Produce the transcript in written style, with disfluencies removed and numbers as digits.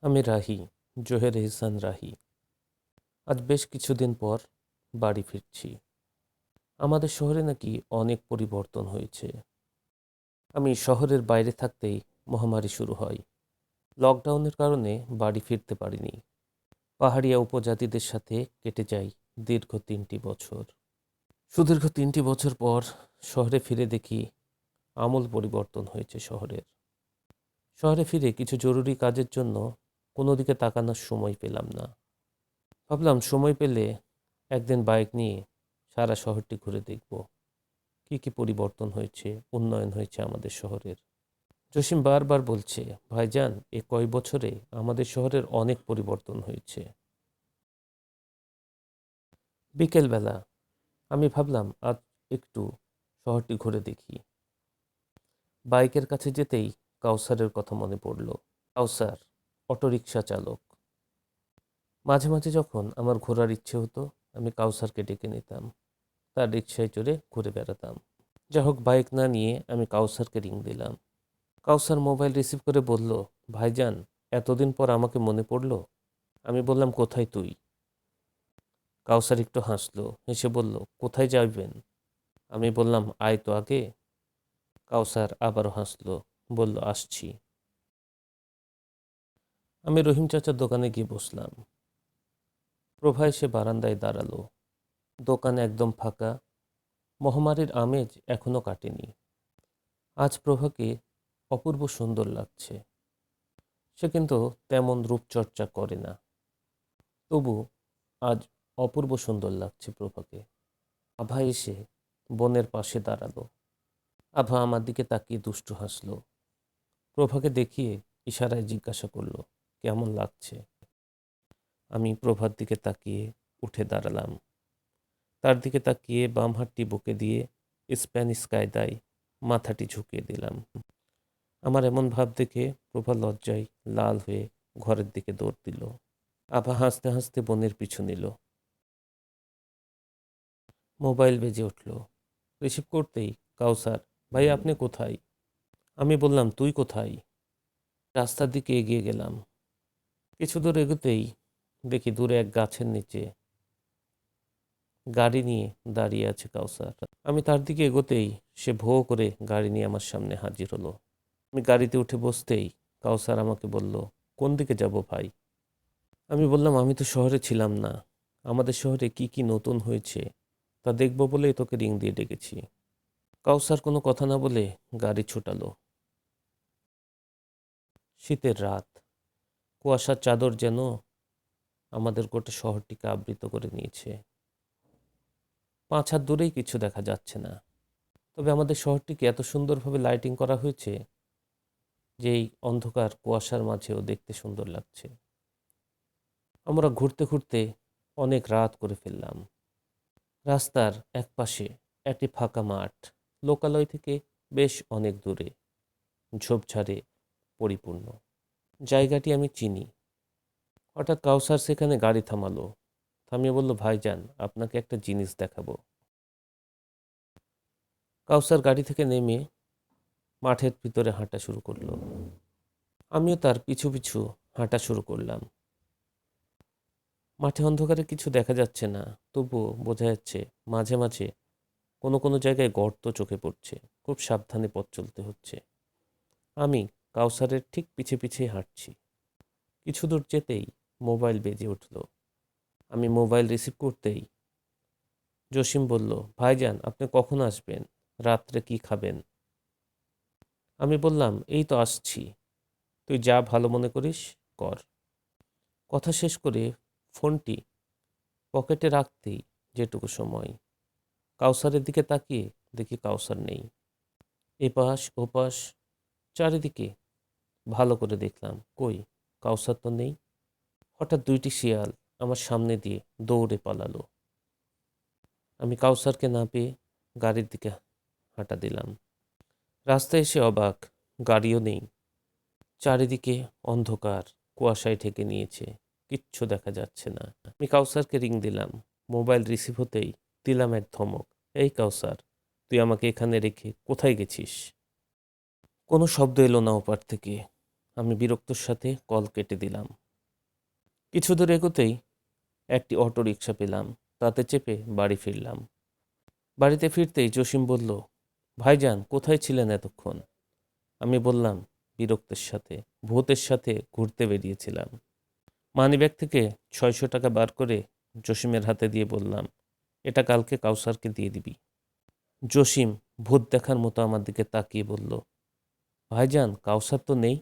আমি রাহি, জোহের এহসান রাহি। আজ বেশ কিছুদিন পর বাড়ি ফিরছি। আমাদের শহরে নাকি অনেক পরিবর্তন হয়েছে। আমি শহরের বাইরে থাকতেই মহামারী শুরু হয়। লকডাউনের কারণে বাড়ি ফিরতে পারিনি। পাহাড়িয়া উপজাতিদের সাথে কেটে যায় দীর্ঘ 3টি বছর। সুদীর্ঘ 3টি বছর পর শহরে ফিরে দেখি আমূল পরিবর্তন হয়েছে শহরের। শহরে ফিরে কিছু জরুরি কাজের জন্য কোনো দিকে তাকানোর সময় পেলাম না। ভাবলাম সময় পেলে একদিন বাইক নিয়ে সারা শহরটি ঘুরে দেখব। কি কি পরিবর্তন হয়েছে, উন্নয়ন হয়েছে আমাদের শহরের। জসিম বারবার বলছে, ভাইজান এ কয় বছরে আমাদের শহরের অনেক পরিবর্তন হয়েছে। বিকেলবেলা আমি ভাবলাম আজ একটু শহরটি ঘুরে দেখি। বাইকের কাছে যেতেই কাউসারের কথা মনে পড়ল। কাউসার অটোরিকশা চালক। মাঝে মাঝে যখন আমার ঘোরার ইচ্ছে হতো আমি কাউসারকে ডেকে নিতাম, তার রিকশায় চড়ে ঘুরে বেড়াতাম। যা হোক, বাইক না নিয়ে আমি কাউসারকে রিং দিলাম। কাউসার মোবাইল রিসিভ করে বলল, ভাইজান এতদিন পর আমাকে মনে পড়ল। আমি বললাম, কোথায় তুই? কাউসার একটু হাসলো, হেসে বলল, কোথায় যাবেন? আমি বললাম, আয় তো আগে। কাউসার আবারও হাসলো, বলল, আসছি। আমি রহিম চাচার দোকানে গিয়ে বসলাম। প্রভা এসে বারান্দায় দাঁড়ালো। দোকান একদম ফাঁকা। মহামারীর আমেজ এখনো কাটেনি। আজ প্রভাকে অপূর্ব সুন্দর লাগছে। সে কিন্তু তেমন রূপচর্চা করে না, তবু আজ অপূর্ব সুন্দর লাগছে প্রভাকে। আভা এসে বোনের পাশে দাঁড়ালো। আভা আমার দিকে তাকিয়ে দুষ্টু হাসলো। প্রভাকে দেখিয়ে ইশারায় জিজ্ঞাসা করলো, কেমন লাগছে? আমি প্রভার দিকে তাকিয়ে উঠে দাঁড়ালাম। তার দিকে তাকিয়ে বাম হাতটি বুকে দিয়ে স্প্যানিশ কায়দায় মাথাটি ঝুঁকিয়ে দিলাম। আমার এমন ভাব দেখে প্রভা লজ্জায় লাল হয়ে ঘরের দিকে দৌড় দিল। আভা হাসতে হাসতে বোনের পিছু নিল। মোবাইল বেজে উঠল। রিসিভ করতেই কাউসার, ভাই আপনি কোথায়? আমি বললাম, তুই কোথায়? রাস্তার দিকে এগিয়ে গেলাম। কিছু দূর এগোতেই দেখি দূরে এক গাছের নিচে গাড়ি নিয়ে দাঁড়িয়ে আছে কাউসার। আমি তার দিকে এগোতেই সে ভো করে গাড়ি নিয়ে আমার সামনে হাজির হলো। আমি গাড়িতে উঠে বসতেই কাউসার আমাকে বলল, কোন দিকে যাব ভাই? আমি বললাম, আমি তো শহরে ছিলাম না। আমাদের শহরে কি কি নতুন হয়েছে তা দেখবো বলেই তোকে রিং দিয়ে ডেকেছি। কাউসার কোনো কথা না বলে গাড়ি ছুটালো। শীতের রাত, কুয়াশার চাদর যেন আমাদের গোটা শহরটিকে আবৃত করে নিয়েছে। 5 হাত দূরেই কিছু দেখা যাচ্ছে না, তবে আমাদের শহরটিকে এত সুন্দরভাবে লাইটিং করা হয়েছে যে এই অন্ধকার কুয়াশার মাঝেও দেখতে সুন্দর লাগছে। আমরা ঘুরতে ঘুরতে অনেক রাত করে ফেললাম। রাস্তার একপাশে একটি ফাঁকা মাঠ, লোকালয় থেকে বেশ অনেক দূরে, ঝোপঝাড়ে পরিপূর্ণ। জায়গাটি আমি চিনি। হঠাৎ কাউসার সেখানে গাড়ি থামালো। থামিয়ে বলল, ভাইজান আপনাকে একটা জিনিস দেখাবো। কাউসার গাড়ি থেকে নেমে মাঠের ভিতরে হাঁটা শুরু করলো। আমিও তার পিছু পিছু হাঁটা শুরু করলাম। মাঠে অন্ধকারে কিছু দেখা যাচ্ছে না, তবুও বোঝা যাচ্ছে মাঝে মাঝে কোনো কোনো জায়গায় গর্ত চোখে পড়ছে। খুব সাবধানে পথ চলতে হচ্ছে। আমি কাউসারের ঠিক পিছে পিছে হাঁটছি। কিছু দূর যেতেই মোবাইল বেজে উঠল। আমি মোবাইল রিসিভ করতেই জসিম বলল, ভাইজান আপনি কখন আসবেন? রাত্রে কি খাবেন? আমি বললাম, এই তো আসছি, তুই যা ভালো মনে করিস কর। কথা শেষ করে ফোনটি পকেটে রাখতেই যেটুকু সময় কাউসারের দিকে তাকিয়ে দেখি কাউসার নেই। এপাশ ওপাশ চারিদিকে ভালো করে দেখলাম, কই কাউসার তো নেই। হঠাৎ 2টি শিয়াল আমার সামনে দিয়ে দৌড়ে পালালো। আমি কাউসারকে না পেয়ে গাড়ির দিকে হাঁটা দিলাম। রাস্তায় এসে অবাক, গাড়িও নেই। চারিদিকে অন্ধকার, কুয়াশায় ঢেকে নিয়েছে, কিচ্ছু দেখা যাচ্ছে না। আমি কাউসারকে রিং দিলাম। মোবাইল রিসিভ হতেই দিলাম এক ধমক, এই কাউসার, তুই আমাকে এখানে রেখে কোথায় গেছিস? কোনো শব্দ এলো না ওপার থেকে। আমি বিরক্তর সাথে কল কেটে দিলাম। কিছু দূর এগোতেই একটি অটো রিকশা পেলাম, তাতে চেপে বাড়ি ফিরলাম। বাড়িতে ফিরতেই জসিম বলল, ভাইজান কোথায় ছিলেন এতক্ষণ? আমি বললাম বিরক্তের সাথে, ভূতের সাথে ঘুরতে বেরিয়েছিলাম। মানিব্যাগ থেকে 600 টাকা বার করে জসিমের হাতে দিয়ে বললাম, এটা কালকে কাউসারকে দিয়ে দিবি। জসিম ভূত দেখার মতো আমার দিকে তাকিয়ে বলল, ভাইজান কাউসার তো নেই।